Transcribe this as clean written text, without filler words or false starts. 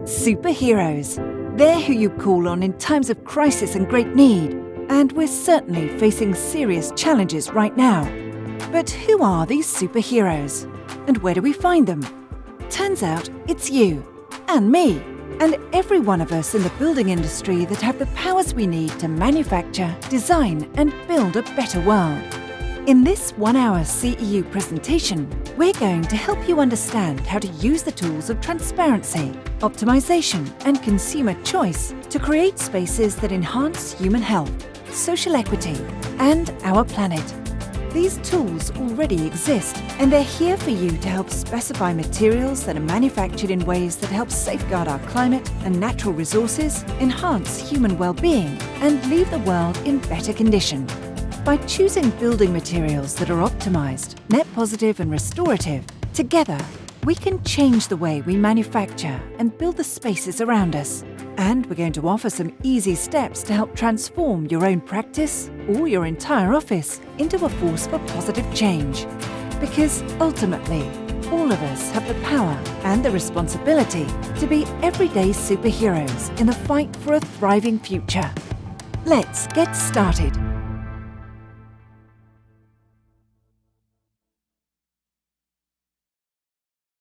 Superheroes. They're who you call on in times of crisis and great need. And we're certainly facing serious challenges right now. But who are these superheroes? And where do we find them? Turns out it's you and me and every one of us in the building industry that have the powers we need to manufacture, design and build a better world. In this 1-hour CEU presentation, we're going to help you understand how to use the tools of transparency, optimization and consumer choice to create spaces that enhance human health, social equity and our planet. These tools already exist and they're here for you to help specify materials that are manufactured in ways that help safeguard our climate and natural resources, enhance human well-being and leave the world in better condition. By choosing building materials that are optimized, net positive and restorative, together we can change the way we manufacture and build the spaces around us. And we're going to offer some easy steps to help transform your own practice or your entire office into a force for positive change. Because ultimately, all of us have the power and the responsibility to be everyday superheroes in the fight for a thriving future. Let's get started.